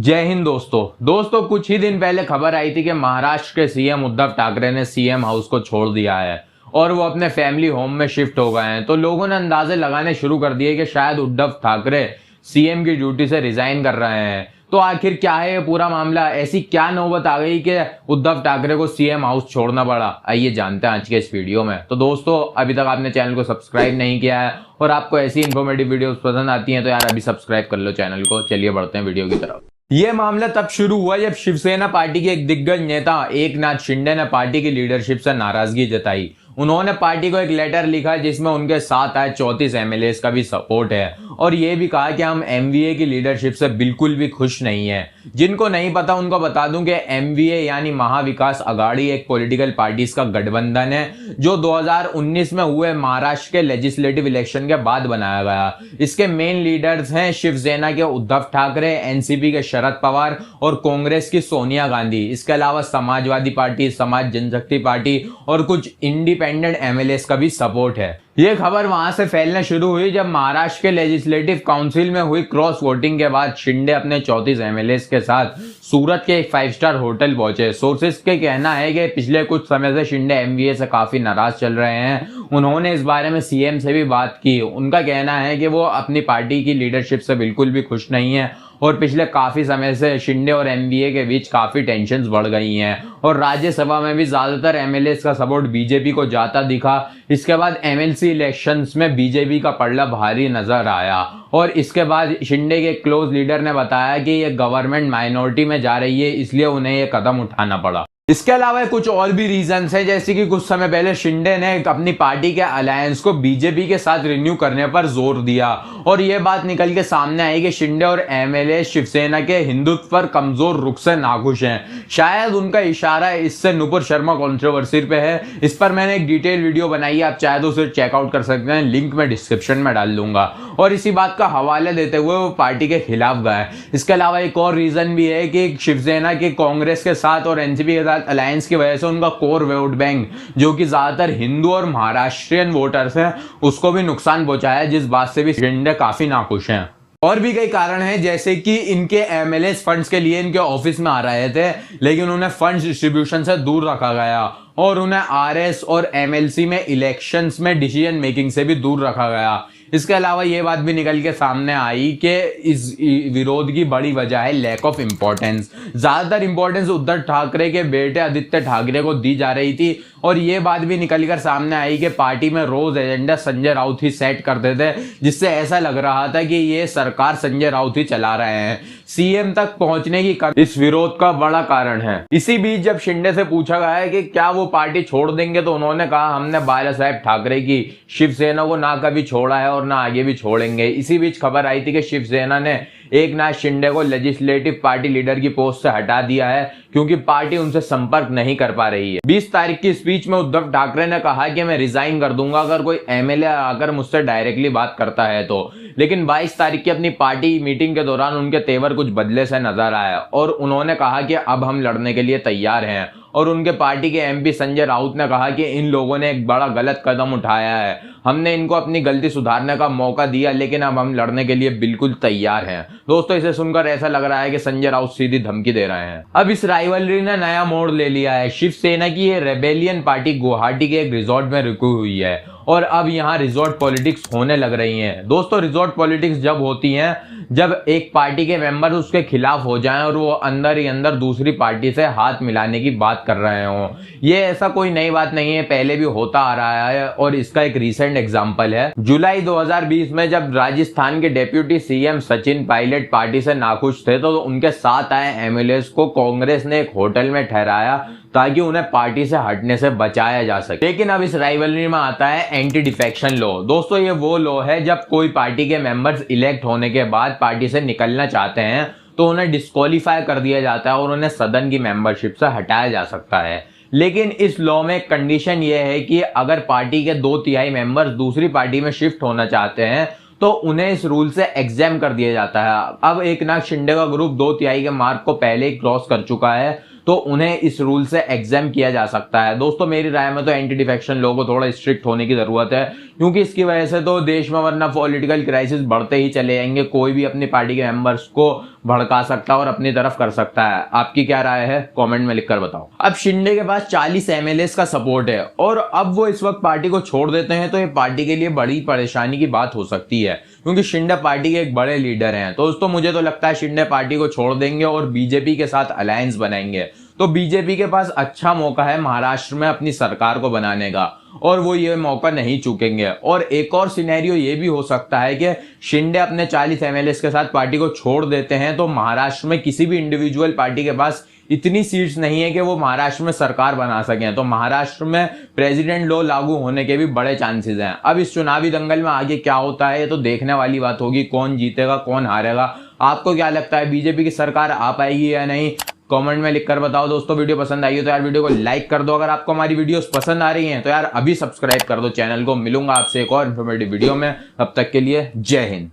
जय हिंद दोस्तों कुछ ही दिन पहले खबर आई थी कि महाराष्ट्र के सीएम उद्धव ठाकरे ने सीएम हाउस को छोड़ दिया है और वो अपने फैमिली होम में शिफ्ट हो गए हैं। तो लोगों ने अंदाजे लगाने शुरू कर दिए कि शायद उद्धव ठाकरे सीएम की ड्यूटी से रिजाइन कर रहे हैं। तो आखिर क्या है ये पूरा मामला, ऐसी क्या नौबत आ गई कि उद्धव ठाकरे को सीएम हाउस छोड़ना पड़ा? आइए जानते हैं आज के इस वीडियो में। तो दोस्तों, अभी तक आपने चैनल को सब्सक्राइब नहीं किया है और आपको ऐसी इन्फॉर्मेटिव वीडियोस पसंद आती हैं तो यार अभी सब्सक्राइब कर लो चैनल को। चलिए बढ़ते हैं वीडियो की तरफ। ये मामला तब शुरू हुआ जब शिवसेना पार्टी के एक दिग्गज नेता एकनाथ शिंदे ने पार्टी की लीडरशिप से नाराजगी जताई। उन्होंने पार्टी को एक लेटर लिखा जिसमें उनके साथ आए 34 एमएलए का भी सपोर्ट है और ये भी कहा कि हम एमवीए की लीडरशिप से बिल्कुल भी खुश नहीं है। जिनको नहीं पता उनको बता दूं कि एमवीए यानी महाविकास अघाड़ी एक पॉलिटिकल पार्टीज का गठबंधन है जो 2019 में हुए महाराष्ट्र के लेजिस्लेटिव इलेक्शन के बाद बनाया गया। इसके मेन लीडर्स हैं शिवसेना के उद्धव ठाकरे, एनसीपी के शरद पवार और कांग्रेस की सोनिया गांधी। इसके अलावा समाजवादी पार्टी, समाज जनशक्ति पार्टी और कुछ इंडिपेंडेंट एमएलए का भी सपोर्ट है। ये खबर वहां से फैलना शुरू हुई जब महाराष्ट्र के लेजिस्लेटिव काउंसिल में हुई क्रॉस वोटिंग के बाद शिंदे अपने 34 एमएलए के साथ सूरत के एक 5 स्टार होटल पहुंचे। सोर्सेस के कहना है कि पिछले कुछ समय से शिंदे एमवीए से काफी नाराज चल रहे हैं। उन्होंने इस बारे में सीएम से भी बात की। उनका कहना है कि वो अपनी पार्टी की लीडरशिप से बिल्कुल भी खुश नहीं है और पिछले काफी समय से शिंदे और एमवीए के बीच काफी टेंशन्स बढ़ गई हैं और राज्यसभा में भी ज्यादातर एमएलए का सपोर्ट बीजेपी को जाता दिखा। इसके बाद एमएलसी इलेक्शंस में बीजेपी का पलड़ा भारी नजर आया और इसके बाद शिंदे के क्लोज लीडर ने बताया कि ये गवर्नमेंट माइनॉरिटी में जा रही है, इसलिए उन्हें ये कदम उठाना पड़ा। इसके अलावा कुछ और भी रीजंस हैं, जैसे कि कुछ समय पहले शिंदे ने अपनी पार्टी के अलायंस को बीजेपी के साथ रिन्यू करने पर जोर दिया और यह बात निकल के सामने आई कि शिंदे और एमएलए शिवसेना के हिंदुत्व पर कमजोर रुख से नाखुश हैं। शायद उनका इशारा इससे नुपुर शर्मा कंट्रोवर्सी पे है। इस पर मैंने एक डिटेल वीडियो बनाई है, आप चाहे तो उसे चेकआउट कर सकते हैं, लिंक मैं डिस्क्रिप्शन में डाल दूंगा। और इसी बात का हवाला देते हुए वो पार्टी के खिलाफ गए। इसके अलावा एक और रीजन भी है कि शिवसेना के कांग्रेस के साथ और एनसीपी के अलायंस की वजह से उनका कोर वोट बैंक जो कि ज्यादातर हिंदू और महाराष्ट्रियन वोटर्स हैं उसको भी नुकसान पहुंचाया है, जिस बात से भी शिंदे काफी नाखुश हैं। और भी कई कारण हैं, जैसे कि इनके एमएलए फंड्स के लिए इनके ऑफिस में आ रहे थे लेकिन उन्हें फंड्स डिस्ट्रीब्यूशन से दूर रखा गया और उन्हें आरएस और एमएलसी में इलेक्शंस में डिसीजन मेकिंग से भी दूर रखा गया। इसके अलावा ये बात भी निकल के सामने आई कि इस विरोध की बड़ी वजह है लैक ऑफ इंपॉर्टेंस। ज्यादातर इंपॉर्टेंस उद्धव ठाकरे के बेटे आदित्य ठाकरे को दी जा रही थी और ये बात भी निकल कर सामने आई कि पार्टी में रोज एजेंडा संजय राउत ही सेट करते थे, जिससे ऐसा लग रहा था कि ये सरकार संजय राउत ही चला रहे हैं। सीएम तक पहुंचने की कमी इस विरोध का बड़ा कारण है। इसी बीच जब शिंदे से पूछा गया है कि क्या वो पार्टी छोड़ देंगे तो उन्होंने कहा हमने बाला साहेब ठाकरे की शिवसेना को ना कभी छोड़ा है और ना आगे भी छोड़ेंगे। इसी बीच खबर आई थी कि शिवसेना ने एकनाथ शिंदे को लेजिस्लेटिव पार्टी लीडर की पोस्ट से हटा दिया है क्योंकि पार्टी उनसे संपर्क नहीं कर पा रही है। 20 तारीख की स्पीच में उद्धव ठाकरे ने कहा कि मैं रिजाइन कर दूंगा अगर कोई एमएलए आकर मुझसे डायरेक्टली बात करता है तो। लेकिन 22 तारीख की अपनी पार्टी मीटिंग के दौरान उनके तेवर कुछ बदले से नजर आया और उन्होंने कहा कि अब हम लड़ने के लिए तैयार हैं। और उनके पार्टी के एमपी संजय राउत ने कहा कि इन लोगों ने एक बड़ा गलत कदम उठाया है, हमने इनको अपनी गलती सुधारने का मौका दिया लेकिन अब हम लड़ने के लिए बिल्कुल तैयार हैं। दोस्तों, इसे सुनकर ऐसा लग रहा है कि संजय राउत सीधी धमकी दे रहे हैं। अब इस राइवलरी ने नया मोड़ ले लिया है। शिवसेना की ये रेबेलियन पार्टी गुवाहाटी के एक रिजॉर्ट में रुकी हुई है और अब यहाँ रिजॉर्ट पॉलिटिक्स होने लग रही हैं। दोस्तों, रिजॉर्ट पॉलिटिक्स जब होती हैं जब एक पार्टी के मेंबर उसके खिलाफ हो जाएं और वो अंदर ही अंदर दूसरी पार्टी से हाथ मिलाने की बात कर रहे हों। ये ऐसा कोई नई बात नहीं है, पहले भी होता आ रहा है और इसका एक रिसेंट एग्जांपल है। जुलाई 2020 में जब राजस्थान के deputy CM Sachin Pilot party से नाखुश थे तो उनके साथ आए एमएलए को कांग्रेस ने एक होटल में ठहराया ताकि उन्हें पार्टी से हटने से बचाया जा सके। लेकिन अब इस राइवलरी में आता है एंटी डिफेक्शन लॉ। दोस्तों, ये वो लॉ है जब कोई पार्टी के मेंबर्स इलेक्ट होने के बाद पार्टी से निकलना चाहते हैं तो उन्हें डिस्क्वालीफाई कर दिया जाता है और उन्हें सदन की मेंबरशिप से हटाया जा सकता है। लेकिन इस लॉ में कंडीशन यह है कि अगर पार्टी के 2/3 मेंबर्स दूसरी पार्टी में शिफ्ट होना चाहते हैं तो उन्हें इस रूल से एग्जाम कर दिया जाता है। अब एकनाथ शिंदे का ग्रुप 2/3 के मार्क को पहले ही क्रॉस कर चुका है तो उन्हें इस रूल से एग्जाम किया जा सकता है। दोस्तों मेरी राय में तो एंटी डिफेक्शन लॉ को थोड़ा स्ट्रिक्ट होने की जरूरत है, क्योंकि इसकी वजह से तो देश में वरना पॉलिटिकल क्राइसिस बढ़ते ही चले जाएंगे। कोई भी अपनी पार्टी के मेंबर्स को भड़का सकता है और अपनी तरफ कर सकता है। आपकी क्या राय है कमेंट में लिखकर बताओ। अब शिंदे के पास 40 एमएलएस का सपोर्ट है और अब वो इस वक्त पार्टी को छोड़ देते हैं तो ये पार्टी के लिए बड़ी परेशानी की बात हो सकती है, क्योंकि शिंदे पार्टी के एक बड़े लीडर हैं। तो दोस्तों मुझे तो लगता है शिंदे पार्टी को छोड़ देंगे और बीजेपी के साथ अलायंस बनाएंगे। तो बीजेपी के पास अच्छा मौका है महाराष्ट्र में अपनी सरकार को बनाने का, और वो ये मौका नहीं चूकेंगे। और एक और सिनेरियो ये भी हो सकता है कि शिंदे अपने 40 एमएलएस के साथ पार्टी को छोड़ देते हैं तो महाराष्ट्र में किसी भी इंडिविजुअल पार्टी के पास इतनी सीट्स नहीं है कि वो महाराष्ट्र में सरकार बना सकें। तो महाराष्ट्र में प्रेसिडेंट लॉ लागू होने के भी बड़े चांसेस हैं। अब इस चुनावी दंगल में आगे क्या होता है ये तो देखने वाली बात होगी, कौन जीतेगा कौन हारेगा। आपको क्या लगता है बीजेपी की सरकार आ पाएगी या नहीं, कमेंट में लिखकर बताओ। दोस्तों वीडियो पसंद आई हो तो यार वीडियो को लाइक कर दो। अगर आपको हमारी वीडियोस पसंद आ रही हैं तो यार अभी सब्सक्राइब कर दो चैनल को। मिलूंगा आपसे एक और इन्फॉर्मेटिव वीडियो में, तब तक के लिए जय हिंद।